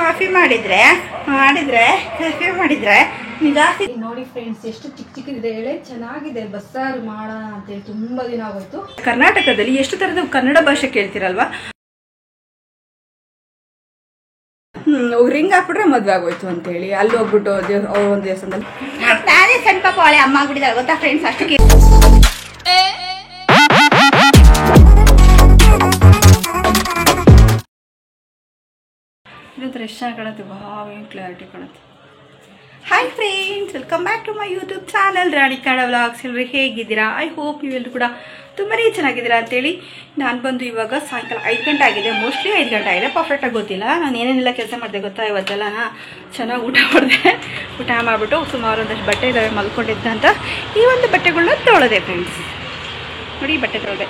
Coffee ಮಾಡಿದ್ರೆ ಜಾಸ್ತಿ ನೋಡಿ ಫ್ರೆಂಡ್ಸ್, ಎಷ್ಟು ಚಿಕ್ಕ ಚಿಕ್ಕದಿದೆ ಎಳೆ, ಚೆನ್ನಾಗಿದೆ. ಬಸ್ಸಾರು ಮಾಡೋಣ ಅಂತೇಳಿ ತುಂಬಾ ದಿನ ಆಗೋಯ್ತು. ಕರ್ನಾಟಕದಲ್ಲಿ ಎಷ್ಟು ತರದ ಕನ್ನಡ ಭಾಷೆ ಕೇಳ್ತಿರಲ್ವಾ? ರಿಂಗ್ ಹಾಕ್ಬಿಟ್ರೆ ಮದ್ವೆ ಆಗೋಯ್ತು ಅಂತ ಹೇಳಿ ಅಲ್ಲಿ ಹೋಗ್ಬಿಟ್ಟು ಅವ್ರ ಒಂದು ದೇವಸ್ಥಾನದಲ್ಲಿ ನಾನೇ ಸಣ್ಣ ಪಾಪ ಅವಳೆ ಅಮ್ಮ ಆಗ್ಬಿಟ್ಟಿದ್ದಾರೆ ಗೊತ್ತಾ ಫ್ರೆಂಡ್ಸ್. ಅಷ್ಟಕ್ಕೆ ಇದು ಎಷ್ಟು ಚೆನ್ನಾಗಿ ಕಾಣುತ್ತೆ, ಭಾಳ ಕ್ಲಾರಿಟಿ ಕಾಣುತ್ತೆ. Hi friends, welcome back to my YouTube channel Rani Kannada vlogs. ಎಲ್ಲರೂ ಹೇಗಿದ್ದೀರಾ? ಐ ಹೋಪ್ ನೀವೆಲ್ಲರೂ ಕೂಡ ತುಂಬಾ ಚೆನ್ನಾಗಿದ್ದೀರಾ ಅಂತೇಳಿ. ನಾನು ಬಂದು ಇವಾಗ ಸಾಯಂಕಾಲ 5 ಗಂಟೆ ಆಗಿದೆ, ಮೋಸ್ಟ್ಲಿ 5 ಗಂಟೆ ಆಗಿದೆ, ಪರ್ಫೆಕ್ಟಾಗಿ ಗೊತ್ತಿಲ್ಲ. ನಾನು ಏನೇನೆಲ್ಲ ಕೆಲಸ ಮಾಡಿದೆ ಗೊತ್ತಾ ಇವತ್ತೆಲ್ಲ? ಚೆನ್ನಾಗಿ ಊಟ ಮಾಡಿದೆ. ಊಟ ಮಾಡಿಬಿಟ್ಟು ಸುಮಾರು ಒಂದಷ್ಟು ಬಟ್ಟೆ ಇದ್ದಾವೆ ಮಲ್ಕೊಂಡಿದ್ದಂತ. ಈ ಒಂದು ಬಟ್ಟೆಗಳನ್ನ ತೊಳೆದೆ ಫ್ರೆಂಡ್ಸ್. ನೋಡಿ, ಬಟ್ಟೆ ತೊಳೆದೆ.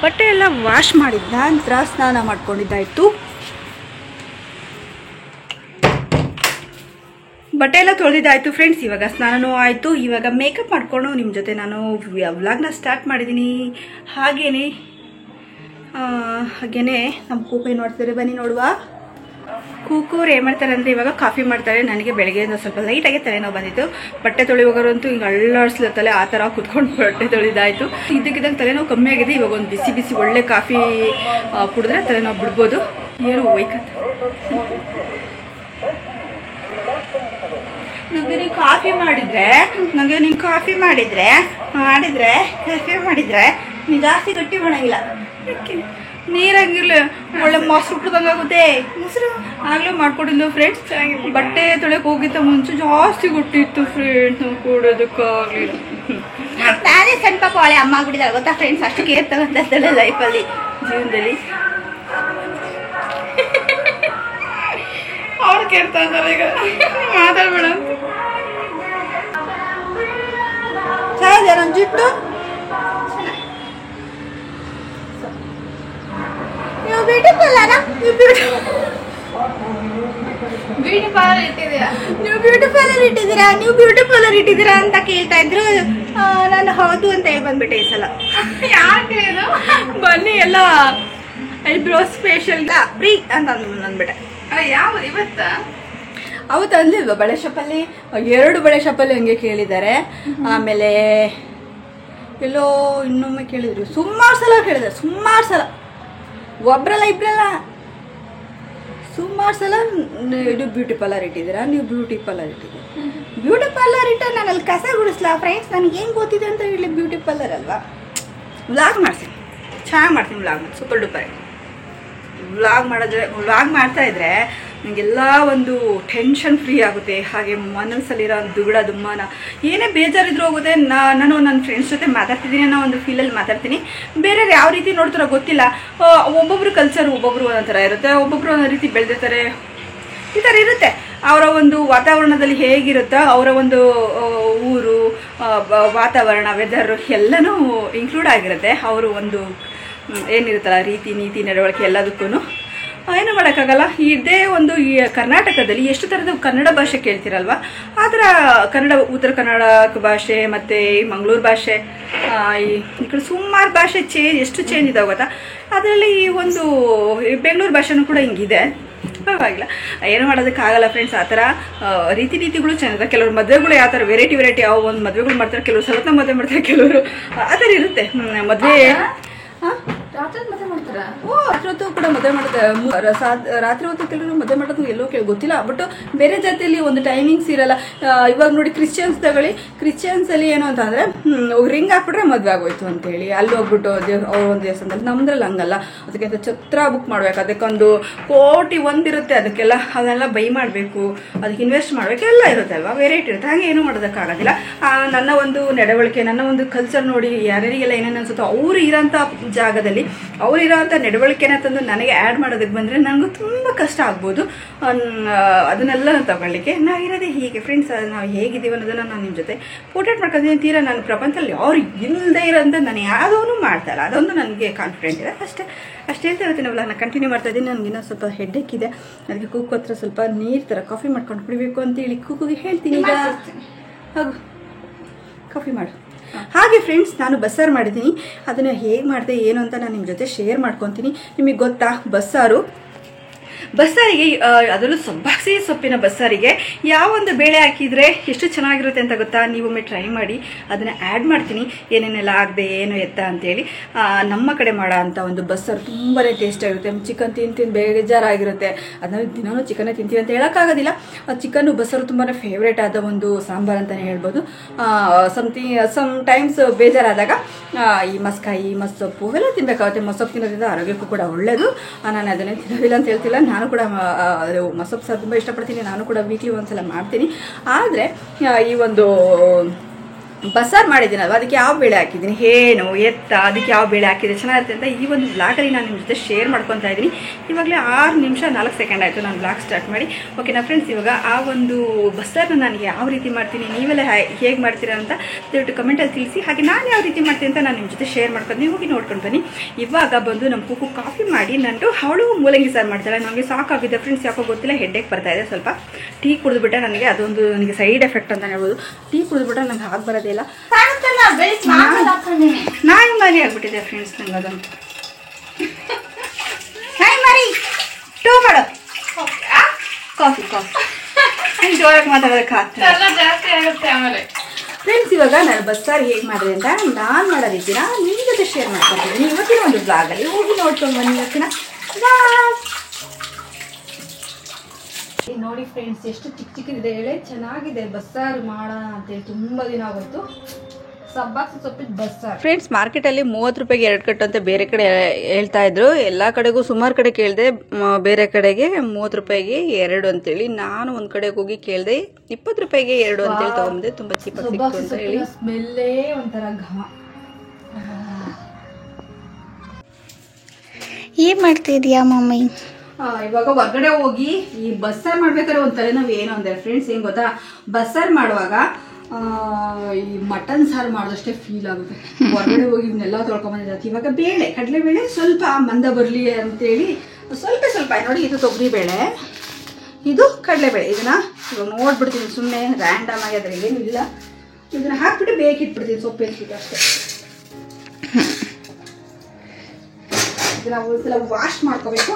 ಬಟ್ಟೆ ಎಲ್ಲ ವಾಶ್ ಮಾಡಿದ್ದ ನಂತರ ಸ್ನಾನ ಮಾಡ್ಕೊಂಡಿದ್ದಾಯಿತು. ಬಟ್ಟೆ ಎಲ್ಲ ತೊಳೆದಿದ್ದಾಯಿತು ಫ್ರೆಂಡ್ಸ್. ಇವಾಗ ಸ್ನಾನನೂ ಆಯಿತು. ಇವಾಗ ಮೇಕಪ್ ಮಾಡಿಕೊಂಡು ನಿಮ್ಮ ಜೊತೆ ನಾನು ವ್ಲಾಗ್ನ ಸ್ಟಾರ್ಟ್ ಮಾಡಿದ್ದೀನಿ. ಹಾಗೇನೆ ನಮ್ಮ ಕೂಕು ಏನು ಮಾಡ್ತಾರೆ ಬನ್ನಿ ನೋಡುವ. ಕೂಕೂರು ಏನು ಮಾಡ್ತಾರೆ ಅಂದರೆ ಇವಾಗ ಕಾಫಿ ಮಾಡ್ತಾರೆ. ನನಗೆ ಬೆಳಗ್ಗೆಯಿಂದ ಸ್ವಲ್ಪ ಲೈಟಾಗಿ ತಲೆನೋವು ಬಂದಿತ್ತು. ಬಟ್ಟೆ ತೊಳೆಯುವಾಗಂತೂ ಹಿಂಗೆ ಅಳ್ಳಾಡ್ಸ್ಲತ್ತಲೆ ಆ ಥರ ಕೂತ್ಕೊಂಡು ಬಟ್ಟೆ ತೊಳೆದಾಯಿತು. ಇದ್ದಕ್ಕಿದ್ದಂಗೆ ತಲೆನೋವು ಕಮ್ಮಿ ಆಗಿದೆ. ಇವಾಗ ಒಂದು ಬಿಸಿ ಬಿಸಿ ಒಳ್ಳೆ ಕಾಫಿ ಕುಡಿದ್ರೆ ತಲೆನೋವು ಬಿಡ್ಬೋದು. ಏನು ವೈಕಂತ ನೀನು ಕಾಫಿ ಮಾಡಿದ್ರೆ ನೀನು ಜಾಸ್ತಿ ಗಟ್ಟಿ ಮಾಡಂಗಿಲ್ಲ. ನೀರಾಗಿರ್ಲಿ ಒಳ್ಳೆ ಮೊಸರು ಕುಡ್ದಂಗಾಗುತ್ತೆ. ಮೊಸರು ಆಗಲೇ ಮಾಡ್ಕೊಡಿದ್ಲು ಫ್ರೆಂಡ್ಸ್. ಚೆನ್ನಾಗಿ ಬಟ್ಟೆ ತೊಳೆಯೋಕೆ ಹೋಗಿದ್ದ ಮುಂಚೆ ಜಾಸ್ತಿ ಗೊತ್ತಿತ್ತು ಫ್ರೆಂಡ್ಸ್. ನಾವು ಕೊಡೋದಕ್ಕಾಗಲಿಲ್ಲ. ನಾನೇ ಸಣ್ಣ ಪಾಪ ಅವಳೆ ಅಮ್ಮ ಆಗ್ಬಿಟ್ಟಿದ್ದಾರೆ ಗೊತ್ತಾ ಫ್ರೆಂಡ್ಸ್. ಅಷ್ಟು ಕೇರ್ ತಗೊಂತಾಳೆ ಲೈಫಲ್ಲಿ, ಜೀವನದಲ್ಲಿ. ಅವ್ರು ಕೇಳ್ತಾ ಇದ್ದಾರೆ ಈಗ ಮಾತಾಡ್ಬೇಡ. ಚೆನ್ನಾಗಿದೆ ನನ್ನ ಜುಟ್ಟು. ನೀವು ಬ್ಯೂಟಿ ಪಾರ್ಲರ್ ಇಟ್ಟಿದ್ದೀರಾ ಅಂತ ಕೇಳ್ತಾ ಇದ್ರು. ನಾನು ಹೌದು ಅಂತ ಹೇಳಿ ಬಂದ್ಬಿಟ್ಟೆ ಈ ಸಲ. ಯಾಕೆ ಬನ್ನಿ ಎಲ್ಲ ಐಬ್ರೋಸ್ ಫೇಶಿಯಲ್ ಫ್ರೀ ಅಂತ ಅಂದ್ಬಿಟ್ಟೆ. ಯಾವುದು ಇವತ್ತ? ಅವತ್ತು ಅಂದಿಲ್ವ ಬಳೆ ಶಾಪಲ್ಲಿ 2 ಬಳೆ ಶಾಪಲ್ಲಿ ಹಂಗೆ ಕೇಳಿದ್ದಾರೆ. ಆಮೇಲೆ ಎಲ್ಲೋ ಇನ್ನೊಮ್ಮೆ ಕೇಳಿದ್ರು. ಸುಮಾರು ಸಲ ಕೇಳಿದ್ದಾರೆ, ಸುಮಾರು ಸಲ. ಒಬ್ರಲ್ಲ ಇಬ್ರಲ್ಲ, ಸುಮಾರು ಸಲ. ಇದು ಬ್ಯೂಟಿ ಪಾರ್ಲರ್ ಇಟ್ಟಿದ್ದೀರಾ, ನೀವು ಬ್ಯೂಟಿ ಪಾರ್ಲರ್ ಇಟ್ಟಿದ್ದೀರಾ. ಬ್ಯೂಟಿ ಪಾರ್ಲರ್ ಇಟ್ಟ ನಾನು ಅಲ್ಲಿ ಕಸ ಗುಡಿಸ್ಲಾ ಫ್ರೆಂಡ್ಸ್? ನನಗೆ ಏನು ಗೊತ್ತಿದೆ ಅಂತ ಹೇಳಿ ಬ್ಯೂಟಿ ಪಾರ್ಲರ್ ಅಲ್ವಾ. ವ್ಲಾಗ್ ಮಾಡ್ತೀನಿ, ಚೆನ್ನಾಗಿ ಮಾಡ್ತೀನಿ ವ್ಲಾಗ್. ಸೂಪರ್ ಡೂಪರ್ ವ್ಲಾಗ್ ಮಾಡ್ತಾ ಇದ್ರೆ ನನಗೆಲ್ಲ ಒಂದು ಟೆನ್ಷನ್ ಫ್ರೀ ಆಗುತ್ತೆ. ಹಾಗೆ ಮನಸ್ಸಲ್ಲಿರೋ ದುಗುಡ ದುಮ್ಮಾನ ಏನೇ ಬೇಜಾರಿದ್ರು ಹೋಗುತ್ತೆ. ನಾನು ನನ್ನ ಫ್ರೆಂಡ್ಸ್ ಜೊತೆ ಮಾತಾಡ್ತಿದ್ದೀನಿ ಅನ್ನೋ ಒಂದು ಫೀಲಲ್ಲಿ ಮಾತಾಡ್ತೀನಿ. ಬೇರೆಯವ್ರು ಯಾವ ರೀತಿ ನೋಡ್ತಾರೋ ಗೊತ್ತಿಲ್ಲ. ಒಬ್ಬೊಬ್ರು ಕಲ್ಚರ್ ಒಬ್ಬೊಬ್ರು ಒಂಥರ ಇರುತ್ತೆ, ಒಬ್ಬೊಬ್ರು ಒಂದೊಂದು ರೀತಿ ಬೆಳೆದಿರ್ತಾರೆ. ಈ ಥರ ಇರುತ್ತೆ. ಅವರ ಒಂದು ವಾತಾವರಣದಲ್ಲಿ ಹೇಗಿರುತ್ತೋ ಅವರ ಒಂದು ಊರು, ವಾತಾವರಣ, ವೆದರ್ ಎಲ್ಲನೂ ಇನ್ಕ್ಲೂಡ್ ಆಗಿರುತ್ತೆ. ಅವರು ಒಂದು ಏನಿರುತ್ತಲ್ಲ ರೀತಿ ನೀತಿ ನಡವಳಿಕೆ ಎಲ್ಲದಕ್ಕೂ ಏನು ಮಾಡೋಕ್ಕಾಗಲ್ಲ. ಇದೇ ಒಂದು ಈ ಕರ್ನಾಟಕದಲ್ಲಿ ಎಷ್ಟು ಥರದ ಕನ್ನಡ ಭಾಷೆ ಕೇಳ್ತಿರಲ್ವ? ಆ ಥರ ಕನ್ನಡ, ಉತ್ತರ ಕನ್ನಡ ಭಾಷೆ ಮತ್ತು ಮಂಗಳೂರು ಭಾಷೆ, ಈ ಕಡೆ ಸುಮಾರು ಭಾಷೆ ಎಷ್ಟು ಚೇಂಜ್ ಇದಾವೆ ಗೊತ್ತಾ? ಅದರಲ್ಲಿ ಈ ಒಂದು ಬೆಂಗಳೂರು ಭಾಷೆನೂ ಕೂಡ ಹಿಂಗಿದೆ. ಪರವಾಗಿಲ್ಲ, ಏನು ಮಾಡೋದಕ್ಕಾಗಲ್ಲ ಫ್ರೆಂಡ್ಸ್. ಆ ಥರ ರೀತಿ ನೀತಿಗಳು ಚೆನ್ನಾಗಿದೆ. ಕೆಲವರು ಮದುವೆಗಳು ಯಾವ ಥರ ವೆರೈಟಿ ಯಾವ ಒಂದು ಮದುವೆಗಳು ಮಾಡ್ತಾರೆ. ಕೆಲವರು ಸಲತ ಮದುವೆ ಮಾಡ್ತಾರೆ, ಕೆಲವರು ಆ ಥರ ಇರುತ್ತೆ ಮದುವೆ. ರಾತ್ರಿ ಮದುವೆ ಮಾಡ್ತಾರೆ. ರಾತ್ರಿ ಹೊತ್ತು ಕೂಡ ಮದುವೆ ಮಾಡ್ತಾರೆ. ರಾತ್ರಿ ಹೊತ್ತು ಕೆಲವರು ಮದುವೆ ಮಾಡೋದು ಎಲ್ಲೋ ಗೊತ್ತಿಲ್ಲ. ಬಟ್ ಬೇರೆ ಜಾತಿಯಲ್ಲಿ ಒಂದು ಟೈಮಿಂಗ್ಸ್ ಇರಲ್ಲ. ಇವಾಗ ನೋಡಿ ಕ್ರಿಶ್ಚಿಯನ್ಸ್ ತಗೊಳ್ಳಿ. ಕ್ರಿಶ್ಚಿಯನ್ಸಲ್ಲಿ ಏನು ಅಂತ ಅಂದರೆ ರಿಂಗ್ ಹಾಕ್ಬಿಟ್ರೆ ಮದುವೆ ಆಗೋಯ್ತು ಅಂತ ಹೇಳಿ ಅಲ್ಲಿ ಹೋಗ್ಬಿಟ್ಟು ಅವ್ರ ಒಂದು ದೇವಸ್ಥಾನದಲ್ಲಿ. ನಮ್ದ್ರಲ್ಲಿ ಹಂಗಲ್ಲ. ಅದಕ್ಕೆ ಛತ್ರ ಬುಕ್ ಮಾಡ್ಬೇಕು, ಅದಕ್ಕೊಂದು ಕೋಟಿ ಒಂದಿರುತ್ತೆ. ಅದನ್ನೆಲ್ಲ ಬೈ ಮಾಡಬೇಕು, ಅದಕ್ಕೆ ಇನ್ವೆಸ್ಟ್ ಮಾಡಬೇಕು, ಎಲ್ಲ ಇರುತ್ತೆ ಅಲ್ವಾ, ವೆರೈಟಿ ಇರುತ್ತೆ. ಹಾಗೆ ಏನೂ ಮಾಡೋದಕ್ಕಾಗೋದಿಲ್ಲ. ನನ್ನ ಒಂದು ನಡವಳಿಕೆ, ನನ್ನ ಒಂದು ಕಲ್ಚರ್ ನೋಡಿ ಯಾರ್ಯಾರಿಗೆಲ್ಲ ಏನೇನು ಅನ್ಸುತ್ತೋ ಅವ್ರು ಇರೋಂಥ ಜಾಗದಲ್ಲಿ ಅವರಿರೋಂಥ ನಡವಳಿಕೆನ ತಂದು ನನಗೆ ಆ್ಯಡ್ ಮಾಡೋದಕ್ಕೆ ಬಂದರೆ ನನಗೂ ತುಂಬ ಕಷ್ಟ ಆಗ್ಬೋದು. ಅದನ್ನೆಲ್ಲ ತಗೊಳ್ಳಿಕ್ಕೆ ನಾವಿರೋದೇ ಹೀಗೆ ಫ್ರೆಂಡ್ಸ್. ನಾವು ಹೇಗಿದ್ದೀವಿ ಅನ್ನೋದನ್ನು ನಾನು ನಿಮ್ಮ ಜೊತೆ ಪೋರ್ಟ್ರೇಟ್ ಮಾಡ್ಕೊಂಡಿದ್ದೀನಿ. ತೀರಾ ನನ್ನ ಪ್ರಪಂಚದಲ್ಲಿ ಅವ್ರು ಇಲ್ಲದೆ ಇರೋಂಥ ನಾನು ಯಾವುದೂ ಮಾಡ್ತಾಯಿಲ್ಲ. ಅದೊಂದು ನನಗೆ ಕಾನ್ಫಿಡೆಂಟ್ ಇದೆ ಅಷ್ಟೇ. ಹೇಳ್ತಾ ಇರ್ತೀನಿ. ನಾನು ಕಂಟಿನ್ಯೂ ಮಾಡ್ತಾ ಇದ್ದೀನಿ. ನನಗಿನ್ನೂ ಸ್ವಲ್ಪ ಹೆಡ್ಡೇಕ್ ಇದೆ. ಅದಕ್ಕೆ ಕೂಗು ಹತ್ರ ಸ್ವಲ್ಪ ನೀರು ಥರ ಕಾಫಿ ಮಾಡ್ಕೊಂಡು ಕುಡಿಬೇಕು ಅಂತೇಳಿ ಕೂಗುಗೆ ಹೇಳ್ತೀನಿ. ಈಗ ಹೋಗು ಕಾಫಿ ಮಾಡು. ಹಾಗೆ ಫ್ರೆಂಡ್ಸ್, ನಾನು ಬಸ್ಸಾರು ಮಾಡಿದ್ದೀನಿ. ಅದನ್ನು ಹೇಗೆ ಮಾಡಿದೆ ಏನು ಅಂತ ನಾನು ನಿಮ್ಮ ಜೊತೆ ಶೇರ್ ಮಾಡ್ಕೊತೀನಿ. ನಿಮಗೆ ಗೊತ್ತಾ, ಬಸ್ಸಾರಿಗೆ ಅದರಲ್ಲೂ ಸಬ್ಬಾಕ್ಸಿ ಸೊಪ್ಪಿನ ಬಸ್ಸಾರಿಗೆ ಯಾವೊಂದು ಬೇಳೆ ಹಾಕಿದರೆ ಎಷ್ಟು ಚೆನ್ನಾಗಿರುತ್ತೆ ಅಂತ ಗೊತ್ತಾ? ನೀವೊಮ್ಮೆ ಟ್ರೈ ಮಾಡಿ. ಅದನ್ನು ಆ್ಯಡ್ ಮಾಡ್ತೀನಿ, ಏನೇನೆಲ್ಲ ಆಗದೆ ಏನು ಎತ್ತ ಅಂತೇಳಿ. ನಮ್ಮ ಕಡೆ ಮಾಡೋ ಅಂಥ ಒಂದು ಬಸ್ಸಾರು ತುಂಬಾ ಟೇಸ್ಟಾಗಿರುತ್ತೆ. ಚಿಕನ್ ತಿಂದು ಬೇಜಾರಾಗಿರುತ್ತೆ. ಅದನ್ನು ದಿನವೂ ಚಿಕನ್ನೇ ತಿಂತೀವಿ ಅಂತ ಹೇಳೋಕ್ಕಾಗೋದಿಲ್ಲ. ಚಿಕನ್ನು ಬಸ್ಸಾರು ತುಂಬಾ ಫೇವ್ರೇಟ್ ಆದ ಒಂದು ಸಾಂಬಾರು ಅಂತಲೇ ಹೇಳ್ಬೋದು. ಸಮ್ ಟೈಮ್ಸ್ ಬೇಜಾರಾದಾಗ ಈ ಮಸ್ಕಾಯಿ, ಮಸ್ಸೊಪ್ಪು ಇವೆಲ್ಲ ತಿನ್ನಬೇಕಾಗುತ್ತೆ. ಮಸ್ಸೊಪ್ಪು ತಿನ್ನೋದ್ರಿಂದ ಆರೋಗ್ಯಕ್ಕೂ ಕೂಡ ಒಳ್ಳೆಯದು. ನಾನು ಅದನ್ನೇ ತಿನ್ನೋದಿಲ್ಲ ಅಂತ ಹೇಳ್ತಿಲ್ಲ. ನಾನು ಕೂಡ ಮಸೊಪ್ಪು ಸಾರು ತುಂಬ ಇಷ್ಟಪಡ್ತೀನಿ. ನಾನು ಕೂಡ ವೀಕ್ಲಿ ಒಂದ್ಸಲ ಮಾಡ್ತೀನಿ. ಆದರೆ ಈ ಒಂದು ಬಸ್ಸಾರು ಮಾಡಿದ್ದೀನಲ್ವ, ಅದಕ್ಕೆ ಯಾವ ಬೇಳೆ ಹಾಕಿದ್ದೀನಿ, ಏನು ಎತ್ತ, ಅದಕ್ಕೆ ಯಾವ ಬೇಳೆ ಹಾಕಿದ್ರೆ ಚೆನ್ನಾಗಿರುತ್ತೆ ಅಂತ ಈ ಒಂದು ಬ್ಲಾಗಲ್ಲಿ ನಾನು ನಿಮ್ಮ ಜೊತೆ ಶೇರ್ ಮಾಡ್ಕೊತಾ ಇದ್ದೀನಿ. ಇವಾಗಲೇ 6 ನಿಮಿಷ 4 ಸೆಕೆಂಡ್ ಆಯಿತು ನಾನು ಬ್ಲಾಗ್ ಸ್ಟಾರ್ಟ್ ಮಾಡಿ. ಓಕೆನಾ ಫ್ರೆಂಡ್ಸ್, ಇವಾಗ ಆ ಒಂದು ಬಸ್ಸಾರನ್ನ ನಾನು ಯಾವ ರೀತಿ ಮಾಡ್ತೀನಿ, ನೀವೆಲ್ಲ ಹೇಗೆ ಮಾಡ್ತೀರಾ ಅಂತ ದಯವಿಟ್ಟು ಕಮೆಂಟಲ್ಲಿ ತಿಳಿಸಿ. ಹಾಗೆ ನಾನು ಯಾವ ರೀತಿ ಮಾಡ್ತೀನಿ ಅಂತ ನಾನು ನಿಮ್ಮ ಜೊತೆ ಶೇರ್ ಮಾಡ್ಕೊಂಡು ಹೋಗಿ ನೋಡ್ಕೊಂಡು ಬನ್ನಿ. ಇವಾಗ ಬಂದು ನಮ್ಮ ಕೂಕು ಕಾಫಿ ಮಾಡಿ ನಂಟು ಅವಳು ಮೂಲಂಗಿ ಸಾರು ಮಾಡ್ತಾಳೆ. ನನಗೆ ಸಾಕಾಗಿದೆ ಫ್ರೆಂಡ್ಸ್, ಯಾಕೋ ಗೊತ್ತಿಲ್ಲ, ಹೆಡ್ಡೇಕ್ ಬರ್ತಾ ಇದೆ. ಸ್ವಲ್ಪ ಟೀ ಕುಡಿದ್ಬಿಟ್ಟೆ ನನಗೆ ಸೈಡ್ ಎಫೆಕ್ಟ್ ಅಂತ ಹೇಳ್ಬೋದು. ಟೀ ಕುಡಿದ್ಬಿಟ್ರೆ ನನಗೆ ಆಗಿ ಬರೋದಿಲ್ಲ. ನಾಯಿ ಮಾರಿ ಆಗ್ಬಿಟ್ಟಿದೆ ಫ್ರೆಂಡ್ಸ್ ನಂಗೆ ಅದೊಂದು. ನಾಯಿ ಮಾರಿ ಟೂ ಮಾಡು ಕಾಫಿ ಜೋರಾಗಿ ಮಾತಾಡೋದಕ್ಕೆ ಆಗ್ತದೆ ಫ್ರೆಂಡ್ಸ್. ಇವಾಗ ನಾನು ಬಸ್ಸಾರು ಹೇಗೆ ಮಾಡಿದೆ ಅಂತ ನಾನು ಮಾಡೋ ರೀತಿನ ನಿಮ್ಮ ಜೊತೆ ಶೇರ್ ಮಾಡ್ಕೊತೀನಿ ಇವತ್ತಿನ ಒಂದು ಬ್ಲಾಗಲ್ಲಿ. ಹೋಗಿ ನೋಡ್ಕೊಂಡು ಬನ್ನಿ ಇವತ್ತಿನ. ನೋಡಿ ಫ್ರೆಂಡ್ಸ್, ಎಷ್ಟು ಚಿಕ್ಕದಿದೆ ಎಳೆ, ಚೆನ್ನಾಗಿದೆ. ಬಸ್ಸಾರು ಮಾಡೋಣ ಅಂತೇಳಿ ತುಂಬ ದಿನ ಆಗೋಯ್ತು. ಸಬ್ಬಾಕ್ಸಿ ಸೊಪ್ಪಿನ ಬಸ್ಸಾರು ಫ್ರೆಂಡ್ಸ್, ಮಾರ್ಕೆಟಲ್ಲಿ 30 ರೂಪಾಯಿಗೆ 2 ಕಟ್ಟು ಅಂತ ಬೇರೆ ಕಡೆ ಹೇಳ್ತಾ ಇದ್ರು. ಎಲ್ಲ ಕಡೆಗೂ ಸುಮಾರು ಕಡೆ ಕೇಳಿದೆ, ಬೇರೆ ಕಡೆಗೆ 30 ರೂಪಾಯಿಗೆ 2 ಅಂತೇಳಿ. ನಾನು ಒಂದು ಕಡೆಗೆ ಹೋಗಿ ಕೇಳಿದೆ 20 ರೂಪಾಯಿಗೆ 2 ಅಂತೇಳಿ ತಗೊಂಡೆ. ತುಂಬ ಚೀಪ್ ಸಿಕ್ತು ಅಂತ ಹೇಳಿ. ಸ್ಮೆಲ್ಲೇ ಒಂಥರ ಘಮ. ಏನ್ ಮಾಡ್ತಿದ್ಯಾ ಮಮ್ಮಿ? ಇವಾಗ ಹೊರಗಡೆ ಹೋಗಿ ಈ ಬಸ್ಸಾರು ಮಾಡ್ಬೇಕಾದ್ರೆ ಒಂದು ತಲೆನೋವು ಏನು ಅಂದರೆ ಫ್ರೆಂಡ್ಸ್, ಏನು ಗೊತ್ತಾ, ಬಸ್ಸಾರು ಮಾಡುವಾಗ ಈ ಮಟನ್ ಸಾರು ಮಾಡಿದಷ್ಟೇ ಫೀಲ್ ಆಗುತ್ತೆ. ಹೊರಗಡೆ ಹೋಗಿ ಇವನ್ನೆಲ್ಲ ತೊಳ್ಕೊಂಬಂದಿರತ್ತೆ. ಇವಾಗ ಕಡಲೆಬೇಳೆ ಸ್ವಲ್ಪ ಮಂದ ಬರಲಿ ಅಂತೇಳಿ ಸ್ವಲ್ಪ ನೋಡಿ, ಇದು ತೊಗರಿಬೇಳೆ, ಇದು ಕಡಲೆಬೇಳೆ. ಇದನ್ನ ಇವಾಗ ನೋಡ್ಬಿಡ್ತೀನಿ, ಸುಮ್ಮನೆ ರ್ಯಾಂಡಮ್ ಆಗಿ ಅದ್ರ ಏನು ಇಲ್ಲ. ಇದನ್ನ ಹಾಕ್ಬಿಟ್ಟು ಬೇಕಿಟ್ಬಿಡ್ತೀನಿ, ಸೊಪ್ಪು ಎತ್ಬಿಟ್ಟು ಅಷ್ಟೇ. ಇದನ್ನ ಒಂದ್ಸಲ ವಾಶ್ ಮಾಡ್ಕೋಬೇಕು.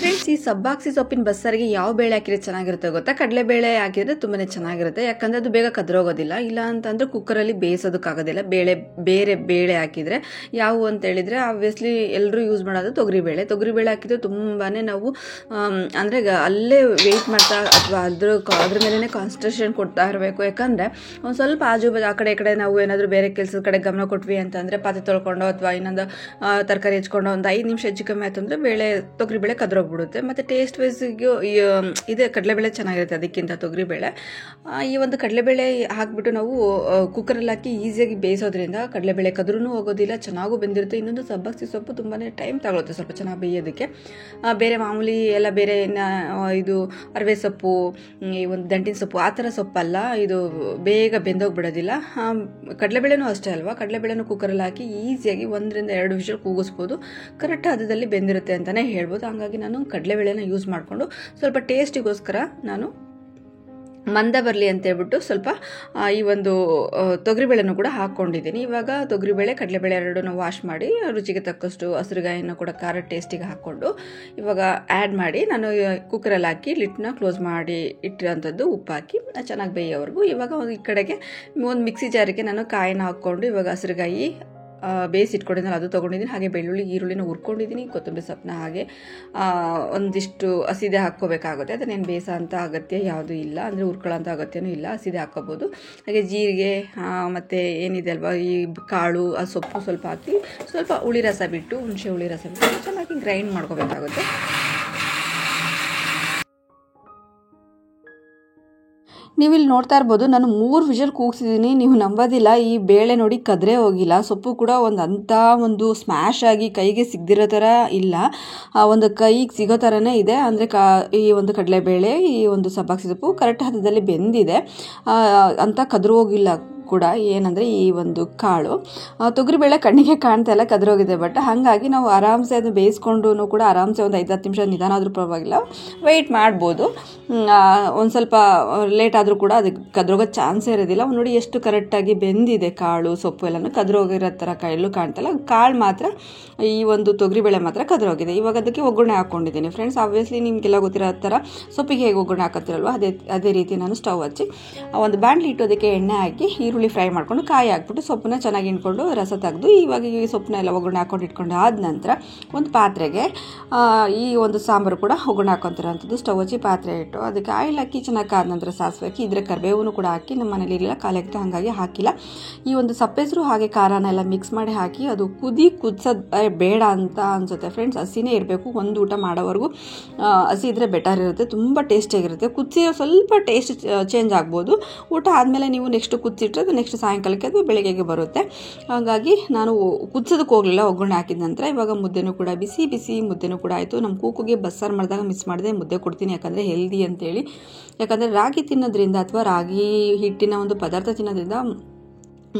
ಫ್ರೆಂಡ್ಸ್, ಈ ಸಬ್ಬಾಕ್ಸಿ ಸೊಪ್ಪಿನ ಬಸ್ಸಾರಿಗೆ ಯಾವ ಬೇಳೆ ಹಾಕಿದ್ರೆ ಚೆನ್ನಾಗಿರುತ್ತೆ ಗೊತ್ತಾ? ಕಡಲೆಬೇಳೆ ಹಾಕಿದ್ರೆ ತುಂಬಾ ಚೆನ್ನಾಗಿರುತ್ತೆ. ಯಾಕಂದರೆ ಅದು ಬೇಗ ಕದ್ರೋಗೋದಿಲ್ಲ. ಇಲ್ಲ ಅಂತಂದರೆ ಕುಕ್ಕರಲ್ಲಿ ಬೇಯಿಸೋದಕ್ಕಾಗೋದಿಲ್ಲ. ಬೇರೆ ಬೇಳೆ ಹಾಕಿದರೆ ಯಾವುವು ಅಂತ ಹೇಳಿದರೆ ಆಬ್ವಿಯಸ್ಲಿ ಎಲ್ಲರೂ ಯೂಸ್ ಮಾಡೋದು ತೊಗರಿಬೇಳೆ ಹಾಕಿದ್ರೆ ತುಂಬಾ ನಾವು ಅಂದರೆ ಅಲ್ಲೇ ವೆಯ್ಟ್ ಮಾಡ್ತಾ ಅಥವಾ ಅದ್ರ ಮೇಲೇ ಕಾನ್ಸಂಟ್ರೇಷನ್ ಕೊಡ್ತಾ ಇರಬೇಕು. ಯಾಕಂದರೆ ಒಂದು ಸ್ವಲ್ಪ ಆಜು ಆ ಕಡೆ ನಾವು ಏನಾದರೂ ಬೇರೆ ಕೆಲಸದ ಕಡೆ ಗಮನ ಕೊಟ್ವಿ ಅಂತಂದರೆ ಪಾತ್ರೆ ತೊಳ್ಕೊಂಡು ಅಥವಾ ಇನ್ನೊಂದು ತರಕಾರಿ ಹೆಚ್ಕೊಂಡು ಒಂದು 5 ನಿಮಿಷ ಹೆಚ್ಚು ಕಮ್ಮಿ ಆಯ್ತು ಅಂದರೆ ತೊಗರಿಬೇಳೆ ಕದ್ರೋಗ್ಬಿಡುತ್ತೆ. ಮತ್ತು ಟೇಸ್ಟ್ ವೈಸಿಗೂ ಇದೆ ಕಡಲೆಬೇಳೆ ಚೆನ್ನಾಗಿರುತ್ತೆ ಅದಕ್ಕಿಂತ ತೊಗರಿಬೇಳೆ. ಈ ಒಂದು ಕಡಲೆಬೇಳೆ ಹಾಕಿಬಿಟ್ಟು ನಾವು ಕುಕ್ಕರಲ್ಲಿ ಹಾಕಿ ಈಸಿಯಾಗಿ ಬೇಯಿಸೋದ್ರಿಂದ ಕಡಲೆಬೇಳೆ ಕದ್ರೂ ಹೋಗೋದಿಲ್ಲ, ಚೆನ್ನಾಗೂ ಬೆಂದಿರುತ್ತೆ. ಇನ್ನೊಂದು ಸಬ್ಬಾಕ್ಸಿ ಸೊಪ್ಪು ತುಂಬಾ ಟೈಮ್ ತಗೊಳುತ್ತೆ ಸ್ವಲ್ಪ ಚೆನ್ನಾಗಿ ಬೇಯೋದಕ್ಕೆ. ಬೇರೆ ಮಾಮೂಲಿ ಎಲ್ಲ ಬೇರೆ ಇದು ಅರವೆ ಸೊಪ್ಪು, ಈ ಒಂದು ದಂಟಿನ ಸೊಪ್ಪು ಆ ಥರ ಸೊಪ್ಪಲ್ಲ, ಇದು ಬೇಗ ಬೆಂದೋಗ್ಬಿಡೋದಿಲ್ಲ. ಕಡಲೆಬೇಳೆನೂ ಅಷ್ಟೇ ಅಲ್ವಾ, ಕಡಲೆಬೇಳೆನೂ ಕುಕ್ಕರಲ್ಲಿ ಹಾಕಿ ಈಸಿಯಾಗಿ 1 ರಿಂದ 2 ವಿಷಲ್ ಕೂಗಿಸ್ಬೋದು. ಕರೆಕ್ಟ್ ಹದದಲ್ಲಿ ಬೆಂದಿರುತ್ತೆ ಅಂತಲೇ ಹೇಳ್ಬೋದು. ಹಾಗಾಗಿ ನಾನು ಕಡಲೆಬೇಳೆನ ಯೂಸ್ ಮಾಡಿಕೊಂಡು ಸ್ವಲ್ಪ ಟೇಸ್ಟಿಗೋಸ್ಕರ ನಾನು ಮಂದ ಬರಲಿ ಅಂತ ಹೇಳ್ಬಿಟ್ಟು ಸ್ವಲ್ಪ ಈ ಒಂದು ತೊಗರಿಬೇಳೆನೂ ಕೂಡ ಹಾಕ್ಕೊಂಡಿದ್ದೀನಿ. ಇವಾಗ ತೊಗರಿಬೇಳೆ ಕಡಲೆಬೇಳೆ ಎರಡನ್ನೂ ವಾಶ್ ಮಾಡಿ ರುಚಿಗೆ ತಕ್ಕಷ್ಟು ಹಸಿರುಗಾಯಿನ ಕೂಡ ಖಾರ ಟೇಸ್ಟಿಗೆ ಹಾಕ್ಕೊಂಡು ಇವಾಗ ಆ್ಯಡ್ ಮಾಡಿ ನಾನು ಕುಕ್ಕರಲ್ಲಿ ಹಾಕಿ ಲಿಡ್ನ ಕ್ಲೋಸ್ ಮಾಡಿ ಇಟ್ಟಿರೋಂಥದ್ದು ಉಪ್ಪು ಹಾಕಿ ಚೆನ್ನಾಗಿ ಬೇಯೋವರೆಗೂ. ಇವಾಗ ಈ ಕಡೆಗೆ ಒಂದು ಮಿಕ್ಸಿ ಜಾರಿಗೆ ನಾನು ಕಾಯಿನ ಹಾಕ್ಕೊಂಡು ಇವಾಗ ಹಸಿರುಗಾಯಿ ಬೇಯಿಸಿಟ್ಕೊಂಡಿದ್ದೀನಿ ಅದು ತೊಗೊಂಡಿದ್ದೀನಿ. ಹಾಗೆ ಬೆಳ್ಳುಳ್ಳಿ ಈರುಳ್ಳಿನ ಹುರ್ಕೊಂಡಿದ್ದೀನಿ, ಕೊತ್ತಂಬರಿ ಸೊಪ್ಪನ್ನ ಹಾಗೆ ಒಂದಿಷ್ಟು ಹಸಿದೆ ಹಾಕ್ಕೋಬೇಕಾಗುತ್ತೆ. ಅದನ್ನೇನು ಬೇಯಿಸೋ ಅಂತ ಅಗತ್ಯ ಯಾವುದೂ ಇಲ್ಲ, ಅಂದರೆ ಹುರ್ಕೊಳ್ಳೋಂಥ ಅಗತ್ಯನೂ ಇಲ್ಲ, ಹಸಿದೆ ಹಾಕ್ಕೋಬೋದು. ಹಾಗೆ ಜೀರಿಗೆ ಮತ್ತು ಏನಿದೆ ಅಲ್ವಾ ಈ ಕಾಳು ಆ ಸೊಪ್ಪು ಸ್ವಲ್ಪ ಹಾಕಿ ಸ್ವಲ್ಪ ಹುಳಿ ರಸ ಬಿಟ್ಟು ಹುಣಸೆ ಹುಳಿ ರಸ ಬಿಟ್ಟು ಚೆನ್ನಾಗಿ ಗ್ರೈಂಡ್ ಮಾಡ್ಕೋಬೇಕಾಗುತ್ತೆ. ನೀವಿಲ್ಲಿ ನೋಡ್ತಾ ಇರ್ಬೋದು ನಾನು 3 ವಿಷಲ್ ಕೂಗಿಸಿದ್ದೀನಿ. ನೀವು ನಂಬೋದಿಲ್ಲ, ಈ ಬೇಳೆ ನೋಡಿ ಕದ್ರೆ ಹೋಗಿಲ್ಲ. ಸೊಪ್ಪು ಕೂಡ ಒಂದು ಸ್ಮ್ಯಾಶ್ ಆಗಿ ಕೈಗೆ ಸಿಗದಿರೋ ಥರ ಇಲ್ಲ, ಒಂದು ಕೈಗೆ ಸಿಗೋ ಥರನೇ ಇದೆ. ಅಂದರೆ ಈ ಒಂದು ಕಡಲೆಬೇಳೆ ಈ ಒಂದು ಸಬ್ಬಾಕ್ಸಿ ಸೊಪ್ಪು ಕರೆಕ್ಟ್ ಹದದಲ್ಲಿ ಬೆಂದಿದೆ ಅಂತ ಕದ್ರು ಹೋಗಿಲ್ಲ. ಕೂಡ ಏನಂದರೆ ಈ ಒಂದು ಕಾಳು ತೊಗರಿಬೇಳೆ ಕಣ್ಣಿಗೆ ಕಾಣ್ತಾ ಇಲ್ಲ ಕದ್ರೋಗಿದೆ. ಬಟ್ ಹಾಗಾಗಿ ನಾವು ಆರಾಮ್ಸೆ ಅದು ಬೇಯಿಸ್ಕೊಂಡು ಕೂಡ ಆರಾಮ್ಸೆ ಒಂದು 5-10 ನಿಮಿಷ ನಿಧಾನ ಆದರೂ ಪರವಾಗಿಲ್ಲ ವೆಯ್ಟ್ ಮಾಡ್ಬೋದು. ಒಂದು ಸ್ವಲ್ಪ ಲೇಟ್ ಆದರೂ ಕೂಡ ಅದಕ್ಕೆ ಕದ್ರೋಗೋ ಚಾನ್ಸೇ ಇರೋದಿಲ್ಲ. ನೋಡಿ ಎಷ್ಟು ಕರೆಕ್ಟಾಗಿ ಬೆಂದಿದೆ ಕಾಳು ಸೊಪ್ಪು ಎಲ್ಲನೂ, ಕದ್ರೋಗಿರೋ ಥರ ಎಲ್ಲೂ ಕಾಣ್ತಲ್ಲ. ಕಾಳು ಮಾತ್ರ ಈ ಒಂದು ತೊಗರಿಬೇಳೆ ಮಾತ್ರ ಕದ್ರೋಗಿದೆ. ಇವಾಗ ಅದಕ್ಕೆ ಒಗ್ಗರಣೆ ಹಾಕ್ಕೊಂಡಿದ್ದೀನಿ ಫ್ರೆಂಡ್ಸ್. ಆಬ್ವಿಯಸ್ಲಿ ನಿಮಗೆಲ್ಲ ಗೊತ್ತಿರೋ ಥರ ಸೊಪ್ಪಿಗೆ ಹೇಗೆ ಒಗ್ಗರಣೆ ಹಾಕತ್ತಿರಲ್ವ ಅದೇ ರೀತಿ ನಾನು ಸ್ಟವ್ ಹಚ್ಚಿ ಒಂದು ಬಾಣಲಿ ಇಟ್ಟು ಅದಕ್ಕೆ ಎಣ್ಣೆ ಹಾಕಿ ಈರುಳ್ಳಿ ಫ್ರೈ ಮಾಡ್ಕೊಂಡು ಕಾಯಿ ಹಾಕ್ಬಿಟ್ಟು ಸೊಪ್ಪನ್ನ ಚೆನ್ನಾಗಿ ಹಿಂಡ್ಕೊಂಡು ರಸ ತೆಗೆದು ಇವಾಗ ಈ ಸೊಪ್ಪನ್ನ ಎಲ್ಲ ಒಗ್ಗರಣೆ ಹಾಕ್ಕೊಂಡು ಇಟ್ಕೊಂಡು ಆದ ನಂತರ ಒಂದು ಪಾತ್ರೆಗೆ ಈ ಒಂದು ಸಾಂಬಾರು ಕೂಡ ಒಗ್ಗರಣೆ ಹಾಕೊತಿರೋಂಥದ್ದು. ಸ್ಟವ್ ಹಚ್ಚಿ ಪಾತ್ರೆ ಇಟ್ಟು ಅದಕ್ಕೆ ಆಯಿಲ್ ಹಾಕಿ ಚೆನ್ನಾಗಿ ಕಾದ ನಂತರ ಸಾಸಿವೆ ಹಾಕಿ ಇದ್ರೆ ಕರಿಬೇವನ್ನು ಕೂಡ ಹಾಕಿ ನಮ್ಮ ಮನೇಲಿ ಇರಲಿಲ್ಲ ಕಾಲಾಗ್ತು ಹಾಗಾಗಿ ಹಾಕಿಲ್ಲ. ಈ ಒಂದು ಸಪ್ಪೆಸರು ಹಾಗೆ ಖಾರನ ಎಲ್ಲ ಮಿಕ್ಸ್ ಮಾಡಿ ಹಾಕಿ ಅದು ಕುದಿಸೋದು ಬೇಡ ಅಂತ ಅನಿಸುತ್ತೆ ಫ್ರೆಂಡ್ಸ್. ಹಸಿನೇ ಇರಬೇಕು, ಒಂದು ಊಟ ಮಾಡೋವರೆಗೂ ಹಸಿ ಇದ್ದರೆ ಬೆಟರ್ ಇರುತ್ತೆ, ತುಂಬ ಟೇಸ್ಟಿಯಾಗಿರುತ್ತೆ. ಕುದಿಸಿ ಸ್ವಲ್ಪ ಟೇಸ್ಟ್ ಚೇಂಜ್ ಆಗ್ಬೋದು. ಊಟ ಆದಮೇಲೆ ನೀವು ನೆಕ್ಸ್ಟ್ ಕುದಿಸಿಟ್ರೆ ಅದು ನೆಕ್ಸ್ಟ್ ಸಾಯಂಕಾಲಕ್ಕೆ ಅದು ಬೆಳಗ್ಗೆಗೆ ಬರುತ್ತೆ. ಹಾಗಾಗಿ ನಾನು ಕುದಿಸೋದಕ್ಕೆ ಹೋಗಲಿಲ್ಲ ಒಗ್ಗರಣೆ ಹಾಕಿದ ನಂತರ. ಇವಾಗ ಮುದ್ದೆನೂ ಕೂಡ ಬಿಸಿ ಮುದ್ದೆನೂ ಕೂಡ ಆಯಿತು. ನಮ್ಮ ಕೂಗುಗೆ ಬಸ್ಸಾರು ಮಾಡಿದಾಗ ಮಿಸ್ ಮಾಡಿದೆ ಮುದ್ದೆ ಕೊಡ್ತೀನಿ, ಯಾಕಂದರೆ ಹೆಲ್ದಿ ಅಂತೇಳಿ. ಯಾಕಂದರೆ ರಾಗಿ ತಿನ್ನೋದ್ರಿಂದ ಅಥವಾ ರಾಗಿ ಹಿಟ್ಟಿನ ಒಂದು ಪದಾರ್ಥ ತಿನ್ನೋದ್ರಿಂದ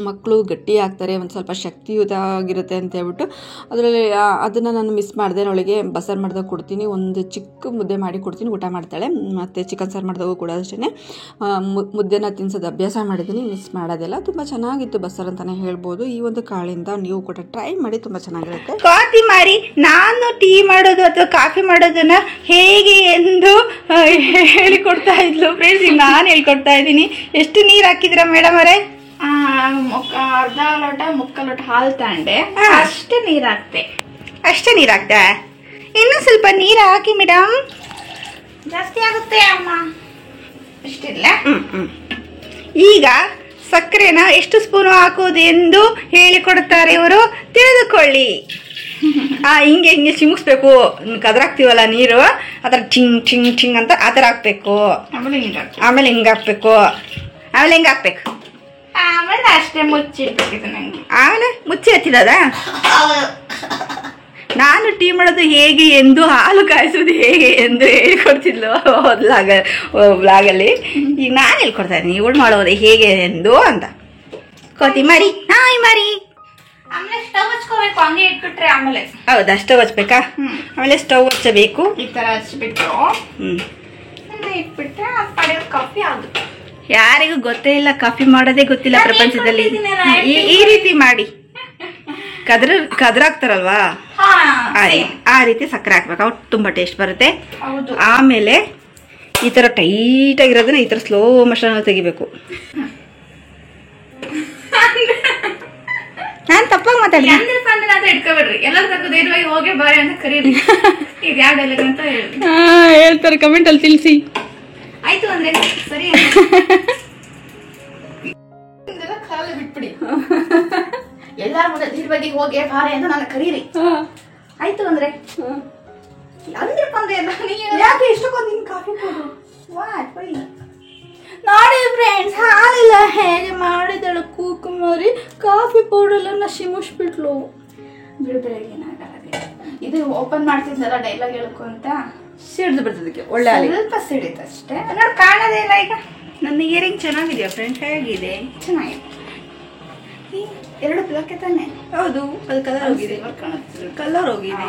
ಮಕ್ಕಳು ಗಟ್ಟಿ ಆಗ್ತಾರೆ, ಒಂದು ಸ್ವಲ್ಪ ಶಕ್ತಿಯುತವಾಗಿರುತ್ತೆ ಅಂತ ಹೇಳ್ಬಿಟ್ಟು ಅದರಲ್ಲಿ ಅದನ್ನು ನಾನು ಮಿಸ್ ಮಾಡಿದೆ. ಅವಳಿಗೆ ಬಸ್ಸಾರು ಮಾಡಿದಾಗ ಕೊಡ್ತೀನಿ, ಒಂದು ಚಿಕ್ಕ ಮುದ್ದೆ ಮಾಡಿ ಕೊಡ್ತೀನಿ, ಊಟ ಮಾಡ್ತಾಳೆ. ಮತ್ತು ಚಿಕನ್ ಸಾರು ಮಾಡಿದಾಗ ಕೂಡ ಅಷ್ಟೇ ಮುದ್ದೆನ ತಿನ್ಸೋದು ಅಭ್ಯಾಸ ಮಾಡಿದ್ದೀನಿ, ಮಿಸ್ ಮಾಡೋದಿಲ್ಲ. ತುಂಬ ಚೆನ್ನಾಗಿತ್ತು ಬಸ್ಸಾರು ಅಂತಲೇ ಹೇಳ್ಬೋದು. ಈ ಒಂದು ಕಾಳಿಂದ ನೀವು ಕೂಡ ಟ್ರೈ ಮಾಡಿ, ತುಂಬ ಚೆನ್ನಾಗಿರುತ್ತೆ. ಕಾಫಿ ಮಾರಿ ನಾನು ಟೀ ಮಾಡೋದು ಅಥವಾ ಕಾಫಿ ಮಾಡೋದನ್ನ ಹೇಗೆ ಎಂದು ಹೇಳಿಕೊಡ್ತಾ ಇದ್ಲು ಫ್ರೆಂಡ್ಸ್. ಈಗ ನಾನು ಹೇಳ್ಕೊಡ್ತಾ ಇದ್ದೀನಿ. ಎಷ್ಟು ನೀರು ಹಾಕಿದ್ದೀರಾ ಮೇಡಮ್ ಅವರೇ? ಅರ್ಧ ಲೋಟ ಮುಕ್ಕಾಲು ಲೋಟ ಹಾಲು ತಗೊಂಡೆ, ಅಷ್ಟೇ ನೀರು ಹಾಕ್ತೆ. ಅಷ್ಟೇ ನೀರು ಹಾಕ್ತಾ? ಇನ್ನೂ ಸ್ವಲ್ಪ ನೀರು ಹಾಕಿ ಮೇಡಮ್, ಜಾಸ್ತಿ ಆಗುತ್ತೆ ಅಮ್ಮ. ಇಷ್ಟಿಲ್ಲ. ಈಗ ಸಕ್ಕರೆನ ಎಷ್ಟು ಸ್ಪೂನು ಹಾಕೋದು ಎಂದು ಹೇಳಿಕೊಡ್ತಾರೆ ಇವರು, ತಿಳಿದುಕೊಳ್ಳಿ. ಹಿಂಗೆ ಚಿಮುಕ್ಸ್ಬೇಕು, ಕದ್ರಾಕ್ತೀವಲ್ಲ ನೀರು ಆ ಥರ ಟಿಂಗ್ ಅಂತ ಆ ಥರ ಹಾಕ್ಬೇಕು. ಆಮೇಲೆ ಹಿಂಗೆ ಹಾಕ್ಬೇಕು. ಆಮೇಲೆ ಅಷ್ಟೇ ಮುಚ್ಚಿಟ್ಬಿಟ್ಟಿದ್ದು ನಂಗೆ. ಆಮೇಲೆ ಮುಚ್ಚಿ ಹತ್ತಿರದ ನಾನು ಟೀ ಮಾಡೋದು ಹೇಗೆ ಎಂದು, ಹಾಲು ಕಾಯಿಸೋದು ಹೇಗೆ ಎಂದು ಹೇಳಿಕೊಡ್ತಿದ್ಲು ವ್ಲಾಗಲ್ಲಿ. ಈಗ ನಾನು ಹೇಳ್ಕೊಡ್ತಾ ಇದ್ದೀನಿ ಇವಳು ಮಾಡೋದು ಹೇಗೆ ಎಂದು ಅಂತ. ಕೋತಿ ಮರಿ ನಾಯಿ ಮರಿ. ಆಮೇಲೆ ಸ್ಟವ್ ಹಚ್ಕೋಬೇಕು, ಹಂಗೆ ಇಟ್ಬಿಟ್ರೆ ಆಮೇಲೆ. ಹೌದಾ, ಸ್ಟವ್ ಹಚ್ಬೇಕಾ? ಆಮೇಲೆ ಸ್ಟವ್ ಹಚ್ಚಬೇಕು, ಈ ತರ ಹಚ್ಬಿಟ್ಟು ಇಟ್ಬಿಟ್ರೆ ಕಾಫಿ ಆಗುತ್ತೆ. ಯಾರಿಗೂ ಗೊತ್ತೇ ಇಲ್ಲ, ಕಾಫಿ ಮಾಡೋದೇ ಗೊತ್ತಿಲ್ಲ ಪ್ರಪಂಚದಲ್ಲಿ. ಈ ರೀತಿ ಮಾಡಿ ಕದ್ರಾಕ್ತಾರಲ್ವಾ, ಆ ರೀತಿ ಸಕ್ಕರೆ ಹಾಕ್ಬೇಕು, ಅವಾಗ ತುಂಬಾ ಟೇಸ್ಟ್ ಬರುತ್ತೆ. ಆಮೇಲೆ ಈ ತರ ಟೈಟ್ ಆಗಿರೋದನ್ನ ಈ ತರ ಸ್ಲೋ ಮೋಷನ್ ತೆಗಿಬೇಕು. ನಾನ್ ತಪ್ಪಾಗಿ ಮಾತಾಡಿದೆ. ಇಟ್ಕೋಬೇಡ್ರಿ, ಎಲ್ಲರೂ ಧೈರ್ಯವಾಗಿ ಹೋಗಿ ಬಾರಿ ಅಂತ ಕರೀರಿ. ಇದು ಯಾವ ಡೈಲಾಗ್ ಅಂತ ಹೇಳ್ತಾರೆ ಕಮೆಂಟ್ ಅಲ್ಲಿ ತಿಳಿಸಿ. ಆಯ್ತು ಅಂದ್ರೆ ಸರಿ, ಕಾಲ ಬಿಟ್ಬಿಡಿ. ಎಲ್ಲಾರ ಮುಂದೆ ಧೀರ್ವಾಗಿ ಹೋಗಿ ಬಾರಿ ಅಂತ ನಾನು ಕರೀರಿ. ಆಯ್ತು ಅಂದ್ರೆ ಯಾಕೆ ಇಷ್ಟಕ್ಕೊಂದು ನಿನ್ ಕಾಫಿ ಪೌಡರ್ ನೋಡಿ ಫ್ರೆಂಡ್ಸ್, ಹಾಲಿಲ್ಲ ಹೇಗೆ ಮಾಡಿದಳು ಕೂಕುಮಾರಿ, ಕಾಫಿ ಪೌಡರ್ ಎಲ್ಲ ಶಿಮಿಸ್ಬಿಟ್ಲು. ಬಿಡ್ಬೇಡ, ಏನಾಗಲ್ಲ. ಇದು ಓಪನ್ ಮಾಡ್ತಿದ್ದಲ್ಲ ಡೈಲಾಗ್ ಹೇಳ್ಕೊಂತ ಸಿಡ್ದು ಬರ್ತದಕ್ಕೆ ಒಳ್ಳೆ ಸ್ವಲ್ಪ ಸಿಡಿತು ಅಷ್ಟೇ. ನೋಡಿ ಕಾಣೋದೇ ಇಲ್ಲ. ಈಗ ನನ್ನ ಇಯರಿಂಗ್ ಚೆನ್ನಾಗಿದೆಯಾ ಫ್ರೆಂಡ್ಸ್? ಹೇಗಿದೆ? ಚೆನ್ನಾಗಿದೆ. ಎರಡು ಬ್ಲಾಕೆ ತಾನೆ? ಹೌದು, ಅದು ಕಲರ್ ಹೋಗಿದೆ. ಕಲರ್ ಹೋಗಿದೆ.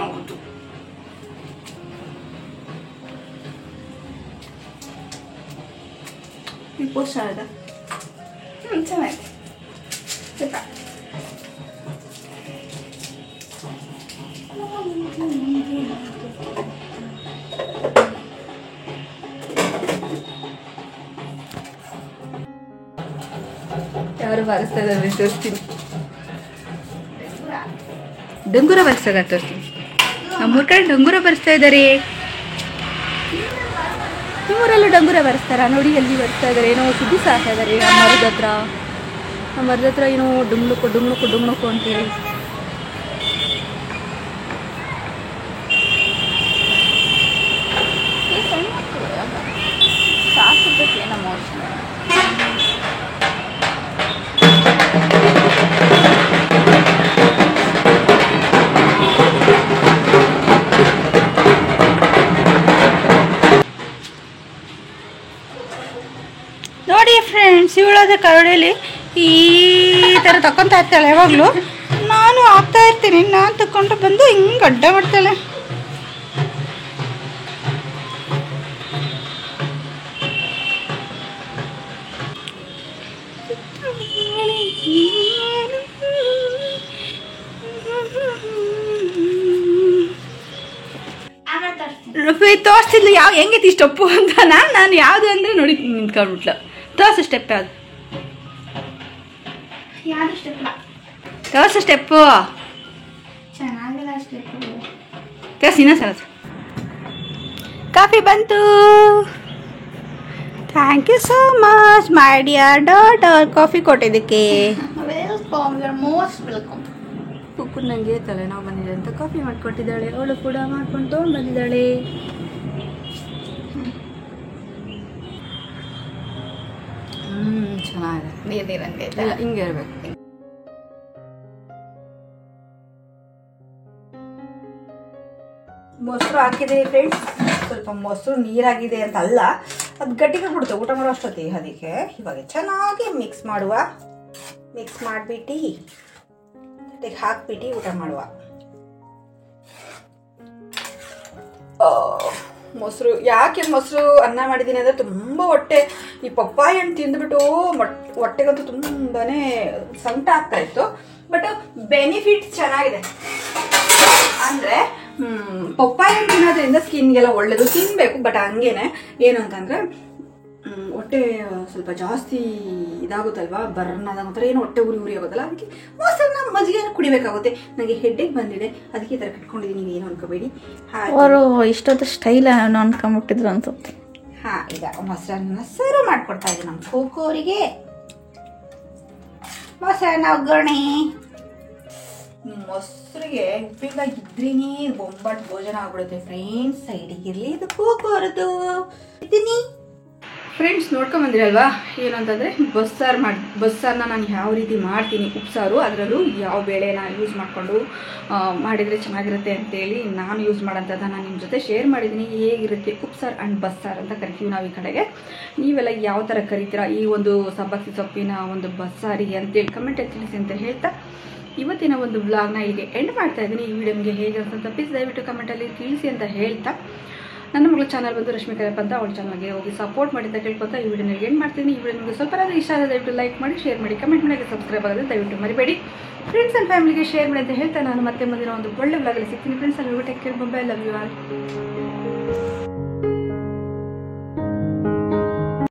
ಈ ಪೋಸ್ಟ್ ಆದ ಚೆನ್ನಾಗಿದೆ. ಯಾರು ಬಾರಿಸ್ತಾ ಇದ್ದಾರೆ ತೋರಿಸ್ತೀನಿ. ಡಂಗೂರ ಬಾರಿಸ್ದಾಗ ತೋರಿಸ್ತೀನಿ. ನಮ್ಮೂರ ಕಡೆ ಡಂಗೂರ ಬಾರಿಸ್ತಾ ಇದ್ದಾರೆ. ನಿಮ್ಮೂರಲ್ಲೂ ಡಂಗೂರ ಬಾರಿಸ್ತಾರ? ನೋಡಿ ಎಲ್ಲಿ ಬಾರಿಸ್ತಾ ಇದ್ದಾರೆ. ಏನೋ ಸುದ್ದಿ ಸಾಕ್ತಾ ಇದ್ದಾರೆ ನಮ್ಮ ಮರದ ಹತ್ರ ಏನೋ ಡುಮ್ನುಕು ಅಂತೇಳಿ. ನೋಡಿ ಫ್ರೆಂಡ್ಸ್, ಇವಳಾದ ಕರಡಿಯಲ್ಲಿ ಈ ಥರ ತಗೊತಾ ಇರ್ತಾಳೆ ಯಾವಾಗಲೂ. ನಾನು ಆಗ್ತಾ ಇರ್ತೀನಿ, ನಾನು ತಗೊಂಡು ಬಂದು ಹಿಂಗೆ ಅಡ್ಡ ಮಾಡ್ತಾಳೆ. ತೋರಿಸ್ತಿದ್ಲು ಯಾವ ಹೆಂಗೈತಿ ಸ್ಟೆಪ್ಪು ಅಂತ. ನಾನು ಯಾವುದು ಅಂದರೆ ನೋಡಿ ನಿಂತ್ಕೊಂಡ್ಬಿಟ್ಲು. ತೋರಿಸು ಸ್ಟೆಪ್ ಯಾವುದು, ತೋರಿಸು ಸ್ಟೆಪ್ಪು. ಚೆನ್ನಾಗಿಲ್ಲ ಸ್ಟೆಪ್ಪು. ತೋರಿಸಿ ಇನ್ನೊಂದು ಸಲ. ಕಾಫಿ ಬಂತು. Thank you so much my dear daughter, coffee ಕೊಟ್ಟಿದ್ದಕ್ಕೆ. Welcome, you are most welcome. ಕುಕ್ಕು ನನಗೆ ತಲೆನೋವು ಬಂದಿದೆ ಅಂತ ಕಾಫಿ ಮಾಡಿಕೊಟ್ಟಿದ್ದಾಳೆ. ಅವಳು ಕೂಡ ಮಾಡ್ಕೊಂಡು ತೊಗೊಂಡು ಬಂದಿದ್ದಾಳೆ. ಚೆನ್ನಾಗಿದೆ. ನೀರಂಗೆ ಇಲ್ಲ ಹಿಂಗೆ ಇರಬೇಕು. ಮೊಸರು ಹಾಕಿದೆ ಫ್ರೆಂಡ್ಸ್. ಸ್ವಲ್ಪ ಮೊಸರು ನೀರಾಗಿದೆ ಅಂತ ಅಲ್ಲ, ಅದು ಗಟ್ಟಿಗೆ ಬಿಡುತ್ತೆ ಊಟ ಮಾಡೋ ಅಷ್ಟೊತ್ತಿಗೆ. ಅದಕ್ಕೆ ಇವಾಗ ಚೆನ್ನಾಗಿ ಮಿಕ್ಸ್ ಮಾಡುವ. ಮಿಕ್ಸ್ ಮಾಡಿಬಿಟ್ಟು ಹಾಕ್ಬಿಟ್ಟು ಊಟ ಮಾಡುವ. ಮೊಸರು ಯಾಕೆ ಮೊಸರು ಅನ್ನ ಮಾಡಿದ್ದೀನಿ ಅಂದರೆ ತುಂಬ ಹೊಟ್ಟೆ ಈ ಪಪ್ಪಾಯ ಹಣ್ಣು ತಿಂದುಬಿಟ್ಟು ಹೊಟ್ಟೆಗಂತೂ ತುಂಬಾನೇ ಸಂಕಟ ಆಗ್ತಾ ಇತ್ತು. ಬಟ್ ಬೆನಿಫಿಟ್ ಚೆನ್ನಾಗಿದೆ. ಅಂದರೆ ಪಪ್ಪಾಯ ಹಣ್ಣು ತಿನ್ನೋದ್ರಿಂದ ಸ್ಕಿನ್ಗೆಲ್ಲ ಒಳ್ಳೇದು, ತಿನ್ಬೇಕು. ಬಟ್ ಹಂಗೇನೆ ಏನು ಅಂತಂದರೆ ಹೊಟ್ಟೆ ಸ್ವಲ್ಪ ಜಾಸ್ತಿ ಇದಾಗುತ್ತಲ್ವಾ, ಬರ್ನ್ ಆದಂತರ ಏನು ಹೊಟ್ಟೆ ಉರಿ ಆಗೋದಲ್ಲ. ಅದಕ್ಕೆ ಮೊಸರನ್ನ ಮಜ್ಜಿಗೆನ ಕುಡಿಬೇಕಾಗುತ್ತೆ. ನನಗೆ ಹೆಡ್ಡೇಕ್ ಬಂದಿದೆ, ಅದಕ್ಕೆ ಈ ಥರ ಕಟ್ಕೊಂಡಿದ್ದೀನಿ. ಏನು ಅನ್ಕೋಬೇಡಿ. ಅವರು ಇಷ್ಟೊಂದು ಸ್ಟೈಲ್ ಅನ್ಕೊಂಬಿಟ್ಟಿದ್ರು ಅನ್ಸುತ್ತೆ. ಹಾಂ, ಈಗ ಮೊಸರನ್ನ ಸರ್ವ್ ಮಾಡ್ಕೊಡ್ತಾ ಇದ್ದೀನಿ ನಮ್ಮ ಕೋಕೋರಿಗೆ. ಮೊಸರನ್ನ ಒಗ್ಗರಣೆ. ಮೊಸರಿಗೆ ಉಪ್ಪಿನಕಾಯಿ ಇದ್ರೇನೆ ಬೊಂಬಾಟ್ ಭೋಜನ ಆಗ್ಬಿಡುತ್ತೆ ಫ್ರೆಂಡ್ಸ್. ಸೈಡಿಗೆ ಇರಲಿ ಇದು ಕೋಕೋರದು ಇದ್ದೀನಿ ಫ್ರೆಂಡ್ಸ್. ನೋಡ್ಕೊಂಬಂದಿರಲ್ವಾ ಏನು ಅಂತಂದರೆ ಬಸ್ಸಾರನ್ನ ನಾನು ಯಾವ ರೀತಿ ಮಾಡ್ತೀನಿ, ಉಪ್ಸಾರು. ಅದರಲ್ಲೂ ಯಾವ ಬೇಳೆನ ಯೂಸ್ ಮಾಡಿಕೊಂಡು ಮಾಡಿದರೆ ಚೆನ್ನಾಗಿರುತ್ತೆ ಅಂತೇಳಿ ನಾನು ಯೂಸ್ ಮಾಡೋಂಥದ್ದು ನಾನು ನಿಮ್ಮ ಜೊತೆ ಶೇರ್ ಮಾಡಿದ್ದೀನಿ. ಹೇಗಿರುತ್ತೆ ಉಪ್ಸಾರು ಆ್ಯಂಡ್ ಬಸ್ಸಾರು ಅಂತ ಕರಿತೀವಿ ನಾವು ಈ ಕಡೆಗೆ. ನೀವೆಲ್ಲ ಯಾವ ಥರ ಕರಿತೀರಾ ಈ ಒಂದು ಸಬ್ಬಕ್ಕಿ ಸೊಪ್ಪಿನ ಒಂದು ಬಸ್ಸಾರಿಗೆ ಅಂತೇಳಿ ಕಮೆಂಟಲ್ಲಿ ತಿಳಿಸಿ ಅಂತ ಹೇಳ್ತಾ ಇವತ್ತಿನ ಒಂದು ವ್ಲಾಗ್ನ ಇಲ್ಲಿಗೆ ಎಂಡ್ ಮಾಡ್ತಾ ಇದ್ದೀನಿ. ಈ ವಿಡಿಯೋ ನಿಮಗೆ ಹೇಗೆ ಅಂತ ಪ್ಲೀಸ್ ದಯವಿಟ್ಟು ಕಮೆಂಟಲ್ಲಿ ತಿಳಿಸಿ ಅಂತ ಹೇಳ್ತಾ, ನನ್ನ ಮಗಳ ಚಾನಲ್ ಬಂದು ರಶ್ಮಿಕಾ ಅಂತ ಅವಳ ಚಾನಲ್ಗೆ ಹೋಗಿ ಸಪೋರ್ಟ್ ಮಾಡಿ ಅಂತ ಕೇಳ್ಕೊತಾ ಈ ವಿಡಿಯೋನ ಎಂಡ್ ಮಾಡ್ತೀನಿ. ಈ ವಿಡಿಯೋ ನಿಮಗೆ ಸ್ವಲ್ಪ ಇಷ್ಟ ಆದರೆ ದಯವಿಟ್ಟು ಲೈಕ್ ಮಾಡಿ, ಶೇರ್ ಮಾಡಿ, ಕಮೆಂಟ್ ಮಾಡಿ, ಸಬ್ಸ್ಕ್ರೈಬ್ ಆಗೋದು ದಯವಿಟ್ಟು ಮರಿಬೇಡಿ. ಫ್ರೆಂಡ್ಸ್ ಆ್ಯಂಡ್ ಫ್ಯಾಮಿಲಿಗೆ ಶೇರ್ ಮಾಡಿ ಅಂತ ಹೇಳ್ತಾ ನಾನು ಮತ್ತೆ ಮುಂದಿನ ಒಂದು ಒಳ್ಳೆ ವ್ಲಾಗಲ್ಲಿ ಸಿಗ್ತೀನಿ ಫ್ರೆಂಡ್ಸ್. ಅಲ್ಲಿ take care, bye, love you all.